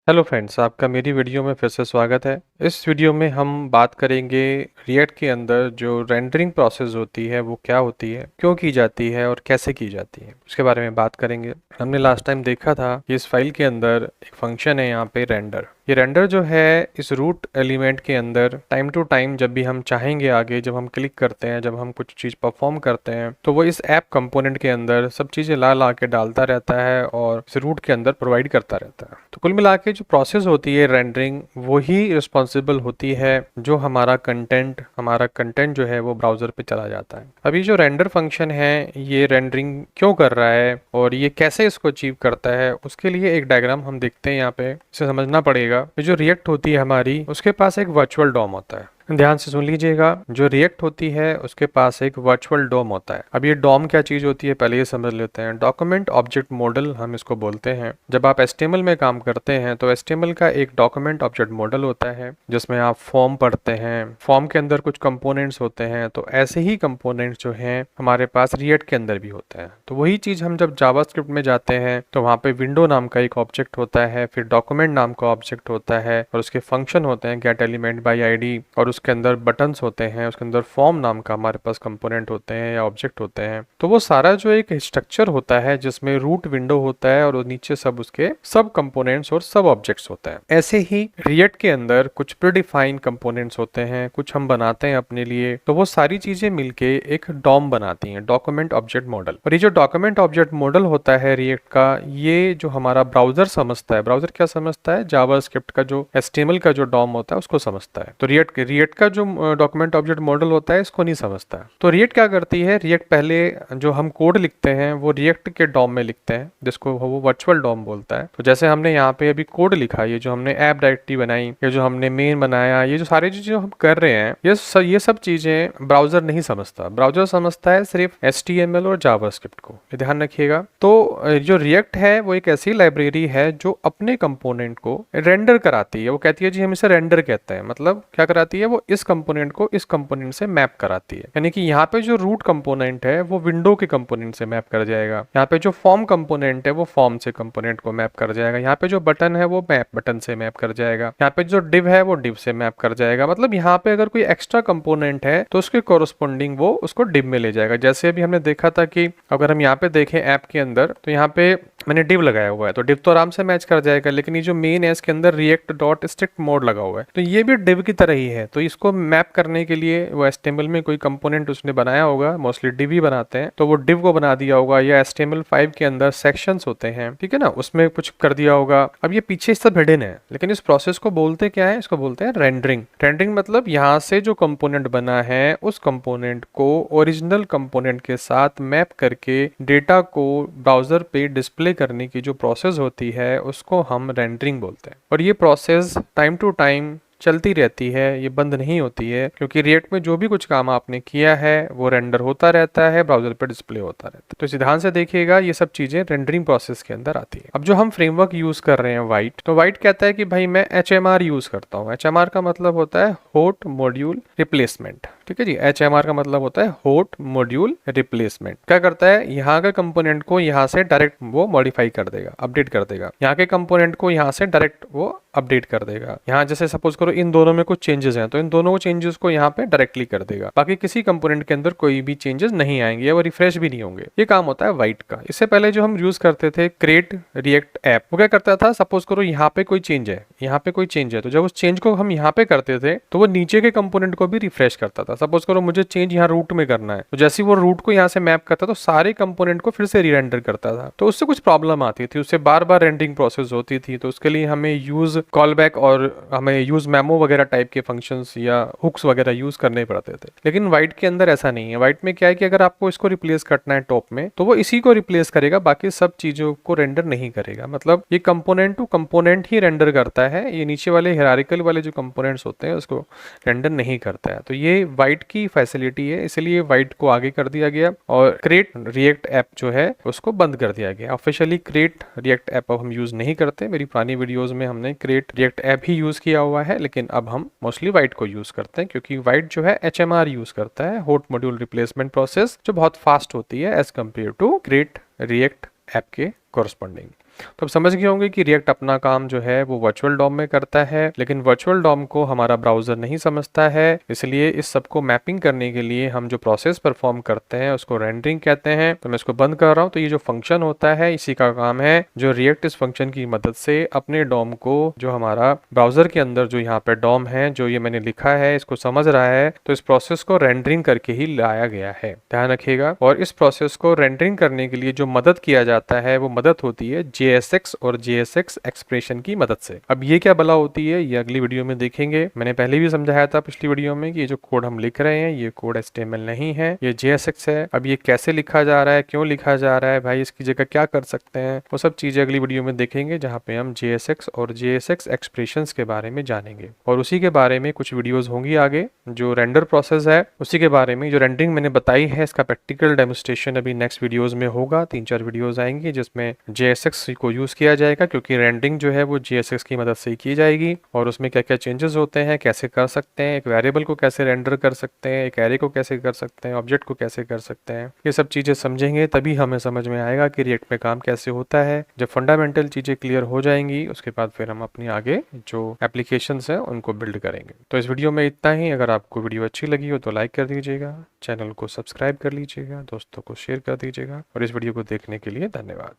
Hello friends, आपका मेरी video में फिर से स्वागत है। इस वीडियो में हम बात करेंगे रिएक्ट के अंदर जो रेंडरिंग प्रोसेस होती है वो क्या होती है, क्यों की जाती है और कैसे की जाती है, उसके बारे में बात करेंगे। हमने लास्ट टाइम देखा था कि इस फाइल के अंदर एक फंक्शन है यहाँ पे रेंडर। ये रेंडर जो है इस रूट एलिमेंट के अंदर टाइम टू टाइम जब भी हम चाहेंगे आगे, जब हम क्लिक करते हैं, जब हम कुछ चीज़ परफॉर्म करते हैं, तो वो इस ऐप कंपोनेंट के अंदर सब चीज़ें ला ला के डालता रहता है और इस रूट के अंदर प्रोवाइड करता रहता है। तो कुल मिला के जो प्रोसेस होती है रेंडरिंग, वही रिस्पॉन्सिबल होती है जो हमारा कंटेंट जो है वो ब्राउजर पे चला जाता है। अभी जो रेंडर फंक्शन है ये रेंडरिंग क्यों कर रहा है और ये कैसे इसको अचीव करता है, उसके लिए एक डायग्राम हम देखते हैं। यहाँ पे इसे समझना पड़ेगा। ये जो रिएक्ट होती है हमारी, उसके पास एक वर्चुअल डॉम होता है। ध्यान से सुन लीजिएगा, जो रिएक्ट होती है उसके पास एक वर्चुअल डॉम होता है। अब ये डॉम क्या चीज होती है पहले ये समझ लेते हैं। डॉक्यूमेंट ऑब्जेक्ट मॉडल हम इसको बोलते हैं। जब आप HTML में काम करते हैं तो HTML का एक डॉक्यूमेंट ऑब्जेक्ट मॉडल होता है जिसमें आप फॉर्म पढ़ते हैं, फॉर्म के अंदर कुछ कंपोनेंट्स होते हैं। तो ऐसे ही कंपोनेंट्स जो हैं हमारे पास रिएक्ट के अंदर भी होते हैं। तो वही चीज हम जब जावास्क्रिप्ट में जाते हैं तो वहाँ पे विंडो नाम का एक ऑब्जेक्ट होता है, फिर डॉक्यूमेंट नाम का ऑब्जेक्ट होता है और उसके फंक्शन होते हैं गेट एलिमेंट बाय आईडी, और उसके अंदर बटन्स होते हैं, उसके अंदर फॉर्म नाम का हमारे पास कंपोनेंट होते हैं या ऑब्जेक्ट होते हैं। तो वो सारा जो एक स्ट्रक्चर होता है जिसमें रूट विंडो होता है और नीचे सब उसके सब कंपोनेंट्स और सब ऑब्जेक्ट्स होते हैं। ऐसे ही रिएक्ट के अंदर कुछ प्रीडिफाइंड कंपोनेंट्स होते हैं, कुछ हम बनाते हैं अपने लिए। तो वो सारी चीजें मिलके एक डॉम बनाती हैं, डॉक्यूमेंट ऑब्जेक्ट मॉडल। और ये जो डॉक्यूमेंट ऑब्जेक्ट मॉडल होता है रिएक्ट का, ये जो हमारा ब्राउजर समझता है, ब्राउजर क्या समझता है, जावास्क्रिप्ट का जो HTML का जो डॉम होता है उसको समझता है। तो रिएक्ट का जो डॉक्यूमेंट ऑब्जेक्ट मॉडल होता है इसको नहीं समझता है। तो रिएक्ट क्या करती है, रिएक्ट पहले जो हम कोड लिखते हैं वो रिएक्ट के डॉम में लिखते हैं जिसको वो वर्चुअल डॉम बोलता है। तो जैसे हमने यहाँ पे अभी कोड लिखा, ये जो हमने ऐप डायरेक्टरी बनाई, ये जो हमने मेन बनाया, ये जो सारी चीजें हम कर रहे हैं, ये सब चीजें ब्राउजर नहीं समझता। ब्राउजर समझता है सिर्फ HTML और जावास्क्रिप्ट को, ये ध्यान रखिएगा। तो जो रिएक्ट है वो एक ऐसी लाइब्रेरी है जो अपने कंपोनेंट को रेंडर कराती है। वो कहती है जी हम इसे रेंडर कहते हैं। मतलब क्या कराती है, वो इस कंपोनेंट को इस कंपोनेंट से मैप कराती है। यानी कि यहाँ पे जो रूट कंपोनेंट है वो विंडो के कंपोनेंट से मैप कर जाएगा। यहाँ पे जो फॉर्म कंपोनेंट है वो फॉर्म से कंपोनेंट को मैप कर जाएगा। यहाँ पे जो बटन है वो बटन से मैप कर जाएगा। यहाँ पे जो डिव है वो डिव से मैप कर जाएगा। मतलब यहाँ पे अगर कोई एक्स्ट्रा कंपोनेंट है तो उसके कोरोस्पोंडिंग वो उसको डिव में ले जाएगा। जैसे अभी हमने देखा था कि अगर हम यहाँ पे देखें ऐप के अंदर, तो यहाँ पे मैंने डिव लगाया हुआ है तो डिव तो आराम से मैच कर जाएगा। लेकिन ये जो मेन है इसके अंदर रिएक्ट डॉट स्ट्रिक्ट मोड लगा हुआ है, तो ये भी डिव की तरह ही है। तो इसको मैप करने के लिए वो HTML में कोई कंपोनेंट उसने बनाया होगा, मोस्टली डिव ही बनाते हैं, तो वो डिव को बना दिया होगा। या HTML5 के अंदर सेक्शंस होते हैं, ठीक है ना, उसमें कुछ कर दिया होगा। अब ये पीछे सब हिडन है, लेकिन इस प्रोसेस को बोलते क्या है, इसको बोलते हैं रेंडरिंग। रेंडरिंग मतलब यहाँ से जो कंपोनेंट बना है उस कंपोनेंट को ओरिजिनल कंपोनेंट के साथ मैप करके डेटा को ब्राउजर पे डिस्प्ले करने की जो प्रोसेस होती है उसको हम रेंडरिंग बोलते हैं। और ये प्रोसेस टाइम टू टाइम चलती रहती है, ये बंद नहीं होती है, क्योंकि रिएक्ट में जो भी कुछ काम आपने किया है वो रेंडर होता रहता है, ब्राउजर पर डिस्प्ले होता रहता है। तो इस ध्यान से देखिएगा, ये सब चीजें रेंडरिंग प्रोसेस के अंदर आती है। अब जो हम फ्रेमवर्क यूज कर रहे हैं वाइट, तो वाइट कहता है कि भाई मैं HMR यूज करता हूँ। HMR का मतलब होता है होस्ट मॉड्यूल रिप्लेसमेंट, ठीक है जी। HMR का मतलब होता है होस्ट मॉड्यूल रिप्लेसमेंट। क्या करता है, यहाँ के कंपोनेंट को यहाँ से डायरेक्ट वो मॉडिफाई कर देगा, अपडेट कर देगा। यहाँ के कंपोनेंट को यहाँ से डायरेक्ट वो अपडेट कर देगा। यहाँ जैसे सपोज करो इन दोनों में कुछ चेंजेस हैं तो इन दोनों चेंजेस को यहाँ पे डायरेक्टली कर देगा। बाकी किसी कंपोनेंट के अंदर कोई भी चेंजेस नहीं आएंगे, वो रिफ्रेश भी नहीं होंगे। ये काम होता है वाइट का। इससे पहले जो हम यूज करते थे क्रिएट रिएक्ट ऐप, वो क्या करता था, सपोज करो यहाँ पे कोई चेंज है, यहाँ पे कोई चेंज है, तो जब उस चेंज को हम यहाँ पे करते थे तो वो नीचे के कंपोनेंट को भी रिफ्रेश करता था। सपोज करो मुझे चेंज यहाँ रूट में करना है, तो जैसे वो रूट को यहाँ से मैप करता तो सारे कंपोनेंट को फिर से रीरेंडर करता था। तो उससे कुछ प्रॉब्लम आती थी, उससे बार बार रेंडरिंग प्रोसेस होती थी। तो उसके लिए हमें यूज कॉलबैक और हमें यूज मेमो वगैरह टाइप के फंक्शंस या हुक्स वगैरह यूज करने पड़ते थे। लेकिन वाइट के अंदर ऐसा नहीं है। वाइट में क्या है कि अगर आपको इसको रिप्लेस करना है टॉप में, तो वो इसी को रिप्लेस करेगा, बाकी सब चीजों को रेंडर नहीं करेगा। मतलब ये कंपोनेंट टू कंपोनेंट ही रेंडर करता है, ये नीचे वाले हिरारिकल वाले जो कंपोनेंट्स होते हैं उसको रेंडर नहीं करता है। तो ये वाइट की फैसिलिटी है, इसलिए वाइट को आगे कर दिया गया और क्रिएट रिएक्ट ऐप जो है उसको बंद कर दिया गया। ऑफिशियली क्रिएट रिएक्ट ऐप अब हम यूज नहीं करते। मेरी पुरानी वीडियोस में हमने क्रिएट रिएक्ट ऐप ही यूज किया हुआ है, लेकिन अब हम मोस्टली वाइट को यूज करते हैं, क्योंकि वाइट जो है HMR यूज करता है, होस्ट मॉड्यूल रिप्लेसमेंट प्रोसेस, जो बहुत फास्ट होती है as compare to create react app के कोरस्पॉन्डिंग। तो अब समझ गए होंगे कि रिएक्ट अपना काम जो है वो वर्चुअल डॉम में करता है, लेकिन वर्चुअल डॉम को हमारा ब्राउजर नहीं समझता है। इसलिए इस सब को मैपिंग करने के लिए हम जो प्रोसेस परफॉर्म करते हैं उसको रेंडरिंग कहते हैं। तो मैं इसको बंद कर रहा हूँ। तो ये जो फंक्शन होता है इसी का काम है, जो रिएक्ट इस फंक्शन की मदद से अपने डॉम को, जो हमारा ब्राउजर के अंदर जो यहाँ पे डॉम है, जो ये मैंने लिखा है, इसको समझ रहा है। तो इस प्रोसेस को रेंडरिंग करके ही लाया गया है, ध्यान रखिएगा। और इस प्रोसेस को रेंडरिंग करने के लिए जो मदद किया जाता है वो मदद होती है JSX और JSX एक्सप्रेशन की मदद से। अब ये क्या भला होती है ये अगली वीडियो में देखेंगे। मैंने पहले भी समझाया था पिछली वीडियो में कि ये जो कोड हम लिख रहे हैं ये कोड HTML नहीं है, ये JSX है। अब ये कैसे लिखा जा रहा है, क्यों लिखा जा रहा है, भाई इसकी जगह क्या कर सकते हैं, वो सब चीजें अगली वीडियो में देखेंगे, जहाँ पे हम JSX और JSX एक्सप्रेशंस के बारे में जानेंगे। और उसी के बारे में कुछ वीडियोस होंगी आगे। जो रेंडर प्रोसेस है उसी के बारे में, जो रेंडरिंग मैंने बताई है, इसका प्रैक्टिकल डेमोन्स्ट्रेशन अभी नेक्स्ट वीडियोस में होगा। 3-4 वीडियोस आएंगी जिसमें JSX को यूज किया जाएगा, क्योंकि रेंडरिंग जो है वो JSX की मदद से ही की जाएगी। और उसमें क्या क्या चेंजेस होते हैं, कैसे कर सकते हैं, एक वेरिएबल को कैसे रेंडर कर सकते हैं, एक एरे को कैसे कर सकते हैं, ऑब्जेक्ट को कैसे कर सकते हैं, ये सब चीजें समझेंगे तभी हमें समझ में आएगा कि रिएक्ट में काम कैसे होता है। जब फंडामेंटल चीजें क्लियर हो जाएंगी उसके बाद फिर हम अपनी आगे जो एप्लीकेशंस हैं उनको बिल्ड करेंगे। तो इस वीडियो में इतना ही। अगर आपको वीडियो अच्छी लगी हो तो लाइक कर दीजिएगा, चैनल को सब्सक्राइब कर लीजिएगा, दोस्तों को शेयर कर दीजिएगा। और इस वीडियो को देखने के लिए धन्यवाद।